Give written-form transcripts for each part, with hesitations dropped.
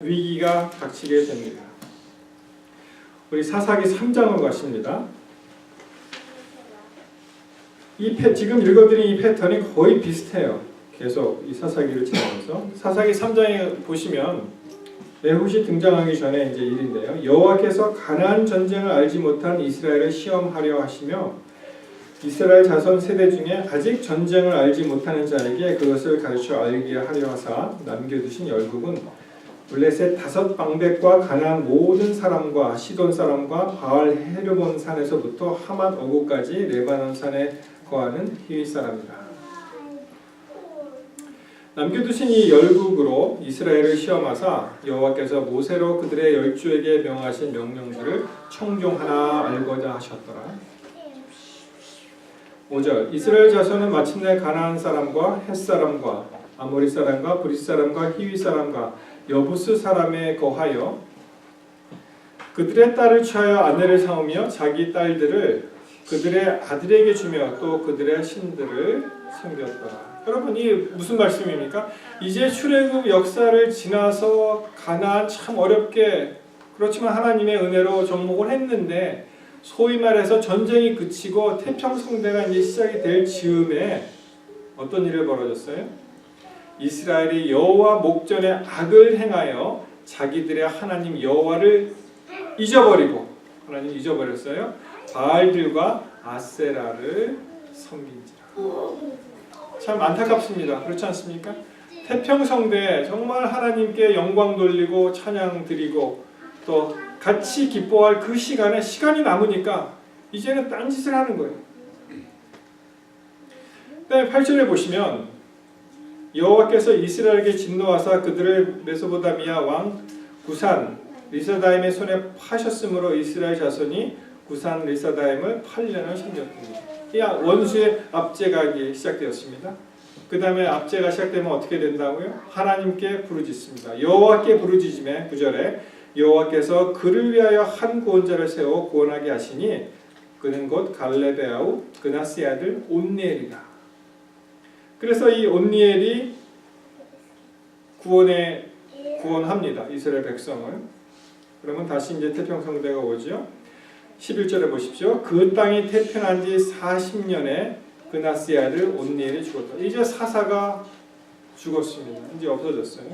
위기가 닥치게 됩니다. 우리 사사기 3장으로 가십니다. 지금 읽어드린 이 패턴이 거의 비슷해요. 계속 이 사사기를 지나면서 사사기 3장에 보시면 에훗이 등장하기 전에 이제 일인데요. 여호와께서 가나안 전쟁을 알지 못한 이스라엘을 시험하려 하시며 이스라엘 자손 세대 중에 아직 전쟁을 알지 못하는 자에게 그것을 가르쳐 알게 하려 하사 남겨두신 열국은 블레셋 5방백과 가나안 모든 사람과 시돈 사람과 바알 헤르몬 산에서부터 하맛 어구까지 레바논 산에 거하는 히윗 사람이라. 남겨두신 이 열국으로 이스라엘을 시험하사 여호와께서 모세로 그들의 열조에게 명하신 명령들을 청종하나 알고자 하셨더라. 5절 이스라엘 자손은 마침내 가나안 사람과 헷 사람과 아모리 사람과 브릿 사람과 히윗 사람과 여부스 사람에 거하여 그들의 딸을 취하여 아내를 삼으며 자기 딸들을 그들의 아들에게 주며 또 그들의 신들을 섬겼더라. 여러분 이 무슨 말씀입니까? 이제 출애굽 역사를 지나서 가나안 참 어렵게 그렇지만 하나님의 은혜로 정복을 했는데 소위 말해서 전쟁이 그치고 태평성대가 이제 시작이 될 즈음에 어떤 일이 벌어졌어요? 이스라엘이 여호와 목전에 악을 행하여 자기들의 하나님 여호와를 잊어버리고 하나님 잊어버렸어요. 바알들과 아세라를 섬긴지라. 참 안타깝습니다. 그렇지 않습니까? 태평성대에 정말 하나님께 영광 돌리고 찬양 드리고 또 같이 기뻐할 그 시간에 시간이 남으니까 이제는 딴짓을 하는 거예요. 8절에 보시면 여호와께서 이스라엘에게 진노하사 그들을 메소보다미아 왕 구산 리사다임의 손에 파셨으므로 이스라엘 자손이 구산 리사다임을 8년을 섬겼습니다. 이 원수의 압제가기 시작되었습니다. 그 다음에 압제가 시작되면 어떻게 된다고요? 하나님께 부르짖습니다. 여호와께 부르짖음에 9절에 여호와께서 그를 위하여 한 구원자를 세워 구원하게 하시니 그는 곧 갈렙의 아우 그나스의 아들 온니엘이라. 그래서 이 온니엘이 구원합니다. 이스라엘 백성을. 그러면 다시 이제 태평성대가 오죠. 11절에 보십시오. 그 땅이 태평한 지 40년에 그나스의 아들 온니엘이 죽었다. 이제 사사가 죽었습니다. 이제 없어졌어요.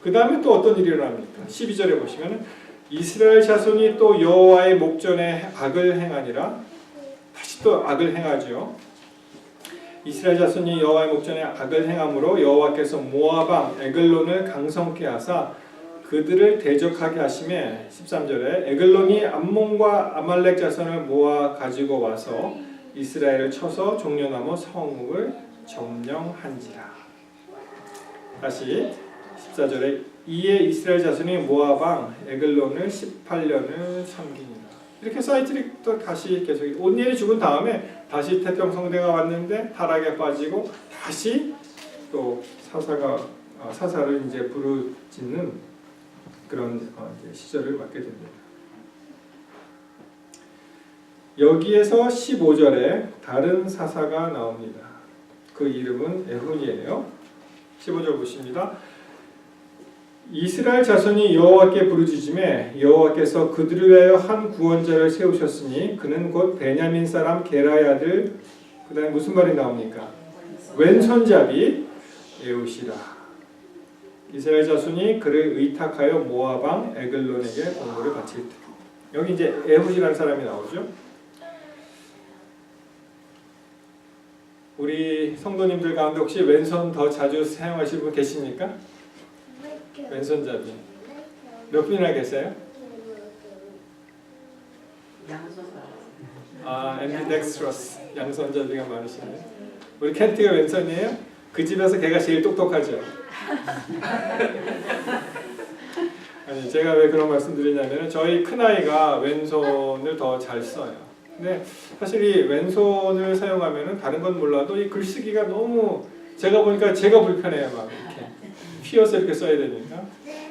그 다음에 또 어떤 일이 일어납니까? 12절에 보시면 이스라엘 자손이 또 여호와의 목전에 악을 행하니라. 다시 또 악을 행하죠. 이스라엘 자손이 여호와의 목전에 악을 행함으로 여호와께서 모압 에글론을 강성케 하사 그들을 대적하게 하심에 13절에 에글론이 암몬과 아말렉 자손을 모아 가지고 와서 이스라엘을 쳐서 종려나무 성읍을 점령한지라. 다시 14절에 이에 이스라엘 자손이 모압 왕 에글론을 18년을 섬기니라. 이렇게 사이트를 또 다시 계속 온니엘이 죽은 다음에 다시 태평성대가 왔는데 타락에 빠지고 다시 또 사사를 이제 부르짖는 그런 시절을 맞게 됩니다. 여기에서 15절에 다른 사사가 나옵니다. 그 이름은 에훗이에요. 15절 보십니다. 이스라엘 자손이 여호와께 부르짖음에 여호와께서 그들을 위하여 한 구원자를 세우셨으니 그는 곧 베냐민 사람 게라의 아들 그 다음에 무슨 말이 나옵니까? 왼손잡이 에훗이라. 이스라엘 자손이 그를 의탁하여 모압 왕 에글론에게 공물을 바칠 때 여기 이제 에훗이라는 사람이 나오죠. 우리 성도님들 가운데 혹시 왼손 더 자주 사용하시는 분 계십니까? 왼손잡이 몇 분이나 계세요? 앰비덱스트러스 양손잡이가 많으시네요. 우리 켄티가 왼손이에요? 그 집에서 걔가 제일 똑똑하죠? 아니 제가 왜 그런 말씀 드리냐면 저희 큰아이가 왼손을 더 잘 써요. 근데 사실 이 왼손을 사용하면 다른 건 몰라도 이 글쓰기가 너무 제가 보니까 제가 불편해요. 막 이렇게 휘어서 이렇게 써야 되니까.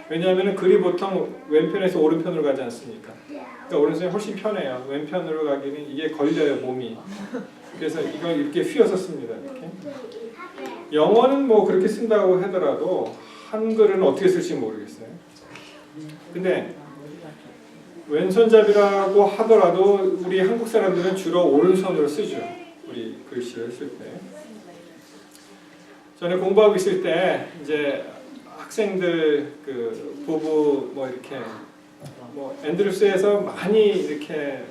왜냐하면 글이 보통 왼편에서 오른편으로 가지 않습니까? 그러니까 오른손이 훨씬 편해요. 왼편으로 가기는 이게 걸려요 몸이. 그래서 이걸 이렇게 휘어서 씁니다. 이렇게. 영어는 뭐 그렇게 쓴다고 하더라도 한글은 어떻게 쓸지 모르겠어요. 근데 왼손잡이라고 하더라도 우리 한국 사람들은 주로 오른손으로 쓰죠. 우리 글씨를 쓸 때. 전에 공부하고 있을 때 이제 학생들 그 부부 뭐 이렇게 뭐 앤드루스에서 많이 이렇게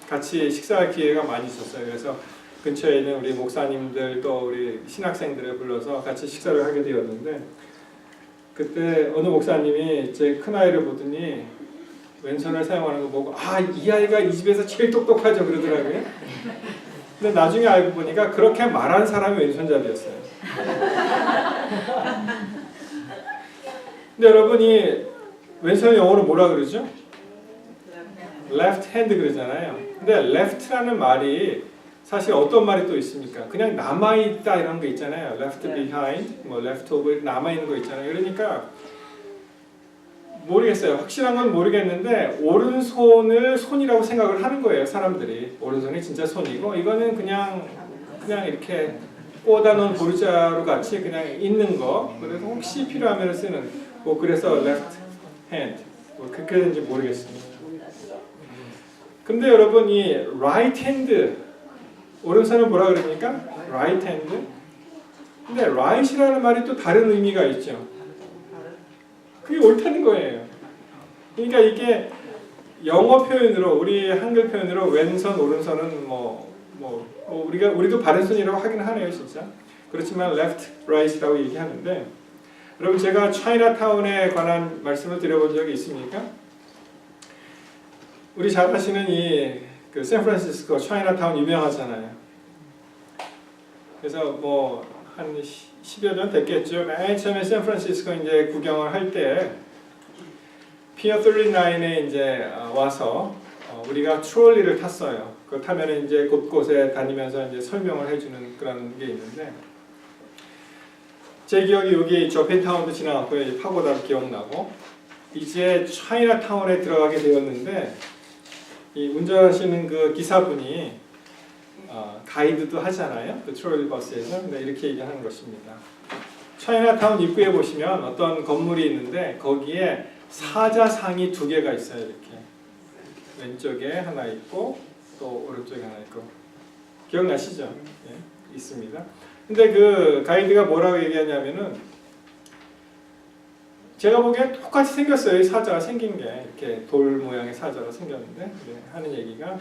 같이 식사할 기회가 많이 있었어요. 그래서 근처에 있는 우리 목사님들 또 우리 신학생들을 불러서 같이 식사를 하게 되었는데 그때 어느 목사님이 제 큰아이를 보더니 왼손을 사용하는 거 보고 이 아이가 이 집에서 제일 똑똑하죠 그러더라고요. 근데 나중에 알고 보니까 그렇게 말한 사람이 왼손잡이였어요. 근데 여러분이 왼손을 영어로 뭐라 그러죠? left hand 그러잖아요. 근데 left라는 말이 사실 어떤 말이 또 있습니까? 그냥 남아있다 이런 거 있잖아요. left behind, 뭐 left over 남아있는 거 있잖아요. 그러니까 모르겠어요. 확실한 건 모르겠는데 오른손을 손이라고 생각을 하는 거예요. 사람들이. 오른손이 진짜 손이고 이거는 그냥 이렇게 꽂아놓은 보르자루 같이 그냥 있는 거. 그래서 혹시 필요하면 쓰는 뭐 그래서 left hand 뭐 그렇게 되는지 모르겠습니다. 근데 여러분 이 right hand 오른손은 뭐라 그럽니까? right hand. 근데 right이라는 말이 또 다른 의미가 있죠. 그게 옳다는 거예요. 그러니까 이게 영어 표현으로 우리 한글 표현으로 왼손 오른손은 우리도 바른 손이라고 하긴 하네요, 진짜. 그렇지만 left, right이라고 얘기하는데 여러분 제가 차이나타운에 관한 말씀을 드려본 적이 있습니까? 우리 잘 아시는 그 샌프란시스코 차이나타운 유명하잖아요. 그래서 뭐 한 10여 년 됐겠죠. 맨 처음에 샌프란시스코 이제 구경을 할 때 피어 39에 이제 와서 우리가 트롤리를 탔어요. 그걸 타면 이제 곳곳에 다니면서 이제 설명을 해주는 그런 게 있는데 제 기억이 여기 저펜타운도 지나갔고요. 파고다도 기억나고 이제 차이나타운에 들어가게 되었는데 이 운전하시는 그 기사분이 가이드도 하잖아요. 그 트롤리 버스에서. 근데 이렇게 얘기하는 것입니다. 차이나타운 입구에 보시면 어떤 건물이 있는데 거기에 사자상이 2개가 있어요. 이렇게 왼쪽에 하나 있고 또 오른쪽에 하나 있고 기억나시죠? 네, 있습니다. 근데 그 가이드가 뭐라고 얘기하냐면은 제가 보기엔 똑같이 생겼어요. 이 사자가 생긴 게 이렇게 돌 모양의 사자가 생겼는데 하는 얘기가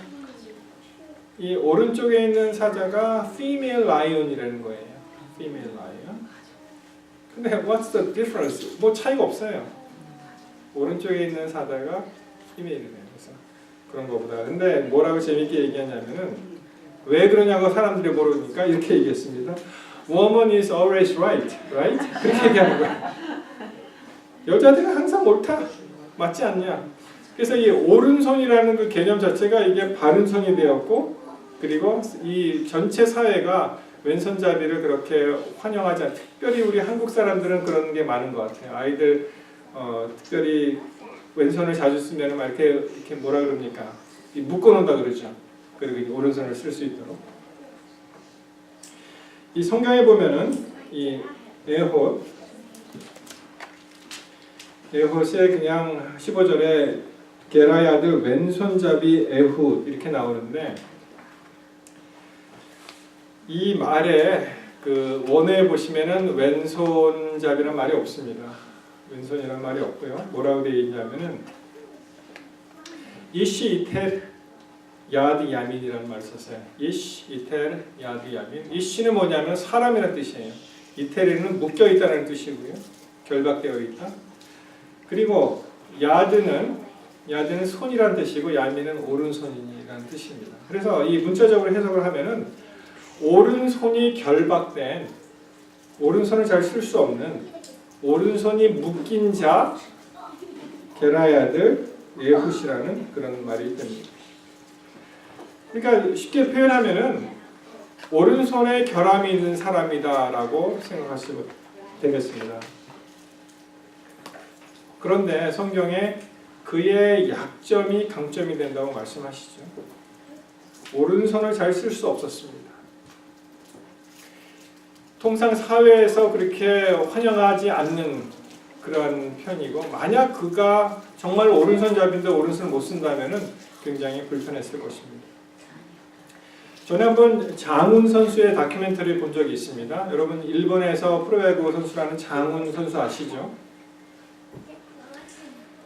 이 오른쪽에 있는 사자가 female lion이라는 거예요. female lion. 근데 what's the difference? 뭐 차이가 없어요. 오른쪽에 있는 사자가 female이래요. 그래서 그런 거보다. 근데 뭐라고 재밌게 얘기하냐면은 왜 그러냐고 사람들이 모르니까 이렇게 얘기했습니다. Woman is always right, right? 그렇게 얘기하는 거예요. 여자들은 항상 옳다. 맞지 않냐? 그래서 이 오른손이라는 그 개념 자체가 이게 바른 손이 되었고 그리고 이 전체 사회가 왼손잡이를 그렇게 환영하지 않아요. 특별히 우리 한국 사람들은 그런 게 많은 것 같아요. 아이들 특별히 왼손을 자주 쓰면 막 이렇게 뭐라 그럽니까? 묶어놓는다 그러죠. 그리고 오른손을 쓸 수 있도록. 이 성경에 보면은 이 에홑에 그냥 15절에 게라의 아들 왼손잡이 에훗 이렇게 나오는데 이 말에 그 원어에 보시면은 왼손잡이라는 말이 없습니다. 왼손이라는 말이 없고요. 뭐라고 되어 있냐면은 이시 이텔 야드 야민이라는 말을 썼어요. 이시 이텔 야드 야민. 이시는 뭐냐면 사람이라는 뜻이에요. 이텔에는 묶여 있다는 뜻이고요. 결박되어 있다. 그리고 야드는 손이라는 뜻이고 야민은 오른손이라는 뜻입니다. 그래서 이 문자적으로 해석을 하면은 오른손이 결박된 오른손을 잘 쓸 수 없는 오른손이 묶인 자 게라의 아들 에훗이라는 그런 말이 됩니다. 그러니까 쉽게 표현하면은 오른손에 결함이 있는 사람이다라고 생각하시면 되겠습니다. 그런데 성경에 그의 약점이 강점이 된다고 말씀하시죠. 오른손을 잘 쓸 수 없었습니다. 통상 사회에서 그렇게 환영하지 않는 그러한 편이고, 만약 그가 정말 오른손잡이인데 오른손을 못 쓴다면은 굉장히 불편했을 것입니다. 저는 한번 장훈 선수의 다큐멘터리를 본 적이 있습니다. 여러분 일본에서 프로야구 선수라는 장훈 선수 아시죠?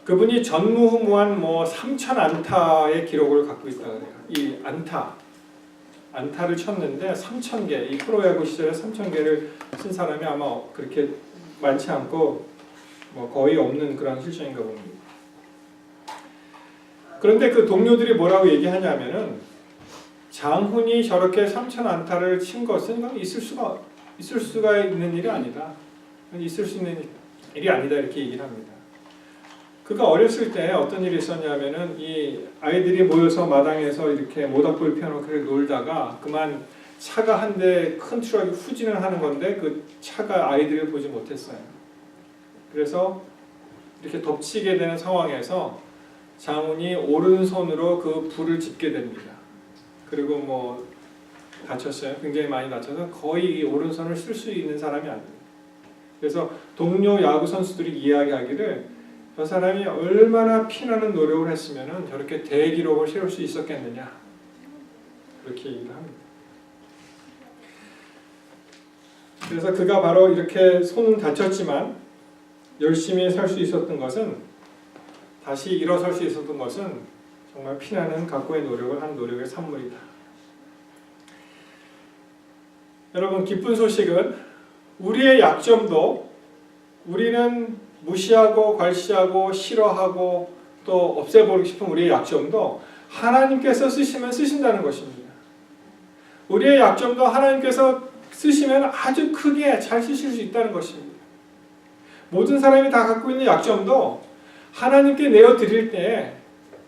그분이 전무후무한 3,000안타의 기록을 갖고 있다고 해요. 이 안타를 쳤는데 3,000개, 이 프로야구 시절에 3,000개를 쓴 사람이 아마 그렇게 많지 않고 거의 없는 그런 실력인가 봅니다. 그런데 그 동료들이 뭐라고 얘기하냐면은 장훈이 저렇게 3,000안타를 친 것은 있을 수가 있는 일이 아니다. 있을 수 있는 일이 아니다 이렇게 얘기를 합니다. 그가 어렸을 때 어떤 일이 있었냐면은 이 아이들이 모여서 마당에서 이렇게 모닥불 펴놓고 놀다가 그만 차가 한 대 큰 트럭이 후진을 하는 건데 그 차가 아이들을 보지 못했어요. 그래서 이렇게 덮치게 되는 상황에서 장훈이 오른손으로 그 불을 짚게 됩니다. 그리고 다쳤어요. 굉장히 많이 다쳐서 거의 오른손을 쓸 수 있는 사람이 아니에요. 그래서 동료 야구 선수들이 이야기하기를 저 사람이 얼마나 피나는 노력을 했으면 저렇게 대기록을 세울 수 있었겠느냐 그렇게 얘기를 합니다. 그래서 그가 바로 이렇게 손은 다쳤지만 열심히 살 수 있었던 것은, 다시 일어설 수 있었던 것은 정말 피나는 각고의 노력을 한 노력의 산물이다. 여러분 기쁜 소식은 우리의 약점도 우리는 무시하고 괄시하고 싫어하고 또 없애버리고 싶은 우리의 약점도 하나님께서 쓰시면 쓰신다는 것입니다. 우리의 약점도 하나님께서 쓰시면 아주 크게 잘 쓰실 수 있다는 것입니다. 모든 사람이 다 갖고 있는 약점도 하나님께 내어드릴 때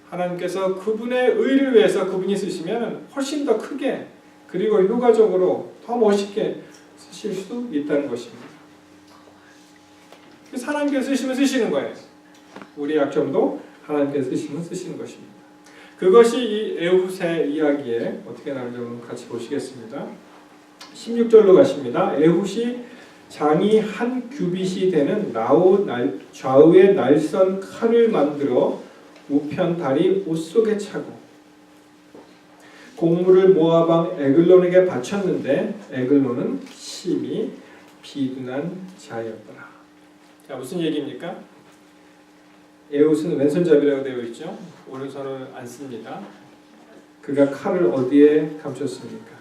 하나님께서 그분의 의를 위해서 그분이 쓰시면 훨씬 더 크게 그리고 효과적으로 더 멋있게 쓰실 수 있다는 것입니다. 하나님께서 쓰시면 쓰시는 거예요. 우리 약점도 하나님께서 쓰시면 쓰시는 것입니다. 그것이 이 에훗의 이야기에 어떻게 나오는지 같이 보시겠습니다. 16절로 가십니다. 에훗이 장이 한 규빗이 되는 좌우의 날선 칼을 만들어 우편 다리 옷 속에 차고 곡물을 모압 왕 에글론에게 바쳤는데 에글론은 심히 비둔한 자였더라. 자, 무슨 얘기입니까? 에훗은 왼손잡이라고 되어 있죠. 오른손을 안 씁니다. 그가 칼을 어디에 감췄습니까?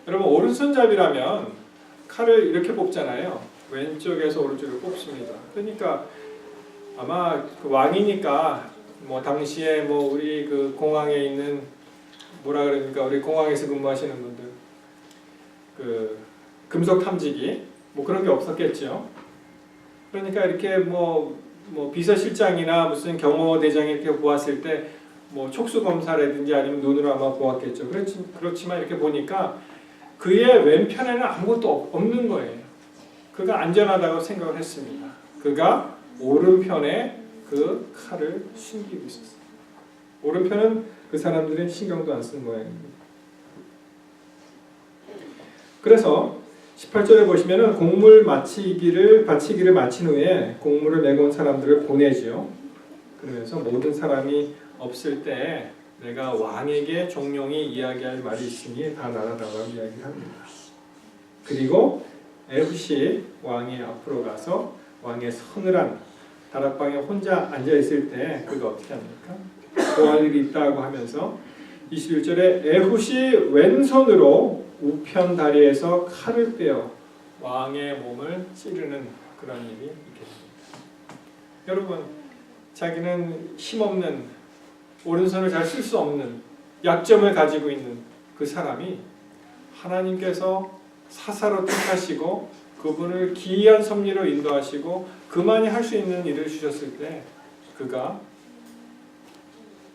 여러분 오른손잡이라면 칼을 이렇게 뽑잖아요. 왼쪽에서 오른쪽으로 뽑습니다. 그러니까 아마 그 왕이니까 당시에 우리 그 공항에 있는 그러니까 우리 공항에서 근무하시는 분들 그 금속 탐지기 그런 게 없었겠죠. 그러니까 이렇게 비서실장이나 무슨 경호대장이 이렇게 보았을 때 촉수 검사라든지 아니면 눈으로 아마 보았겠죠. 그렇지만 이렇게 보니까 그의 왼편에는 아무것도 없는 거예요. 그가 안전하다고 생각을 했습니다. 그가 오른편에 그 칼을 숨기고 있었어요. 오른편은 그 사람들은 신경도 안 쓴 모양입니다. 그래서 18절에 보시면은 곡물 바치기를 마친 후에 곡물을 메고 온 사람들을 보내지요. 그러면서 모든 사람이 없을 때 내가 왕에게 종용이 이야기할 말이 있으니 다 나가라고 이야기를 합니다. 그리고 에훗이 왕의 앞으로 가서 왕의 서늘한 다락방에 혼자 앉아 있을 때 그가 어떻게 합니까? 보할 일이 있다고 하면서 21절에 에훗이 왼손으로 우편 다리에서 칼을 빼어 왕의 몸을 찌르는 그런 일이 있게 됩니다. 여러분, 자기는 힘없는 오른손을 잘 쓸 수 없는 약점을 가지고 있는 그 사람이 하나님께서 사사로 택하시고 그분을 기이한 섭리로 인도하시고 그만이 할 수 있는 일을 주셨을 때 그가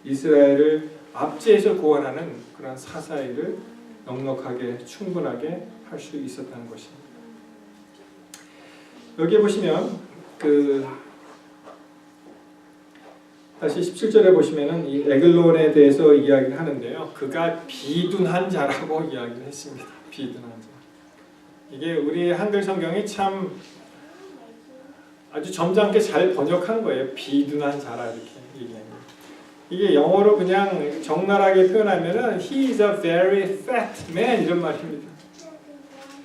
이스라엘을 압제해서 구원하는 그런 사사일을 넉넉하게 충분하게 할 수 있었다는 것입니다. 여기 보시면 다시 17절에 보시면은 이 에글론에 대해서 이야기를 하는데요. 그가 비둔한 자라고 이야기를 했습니다. 비둔한 자. 이게 우리 한글 성경이 참 아주 점잖게 잘 번역한 거예요. 비둔한 자라 이렇게 얘기하는 거예요. 이게 영어로 그냥 적나라하게 표현하면은 he is a very fat man 이런 말입니다.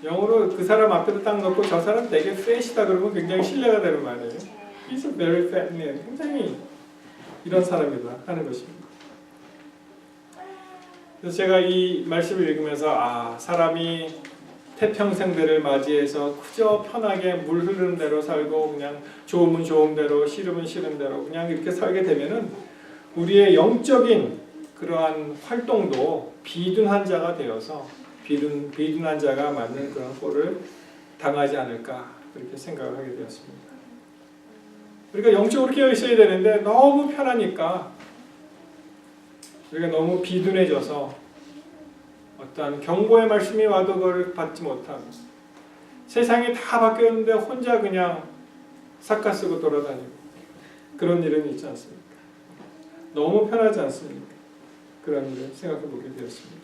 영어로 그 사람 앞에다 딱 놓고 저 사람 되게 fat이다 그러면 굉장히 신뢰가 되는 말이에요. He is a very fat man. 굉장히 이런 사람이다 하는 것입니다. 그래서 제가 이 말씀을 읽으면서 사람이 태평생대를 맞이해서 그저 편하게 물 흐르는 대로 살고 그냥 좋으면 좋은 대로 싫으면 싫은 대로 그냥 이렇게 살게 되면은 우리의 영적인 그러한 활동도 비둔한 자가 되어서 비둔한 자가 맞는 그런 꼴을 당하지 않을까 그렇게 생각을 하게 되었습니다. 우리가 영적으로 깨어 있어야 되는데 너무 편하니까 우리가 너무 비둔해져서 어떠한 경고의 말씀이 와도 그걸 받지 못하고 세상이 다 바뀌었는데 혼자 그냥 삿갓 쓰고 돌아다니고 그런 일은 있지 않습니까? 너무 편하지 않습니까? 그런 일을 생각해 보게 되었습니다.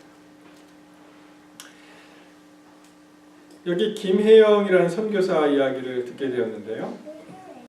여기 김혜영이라는 선교사 이야기를 듣게 되었는데요.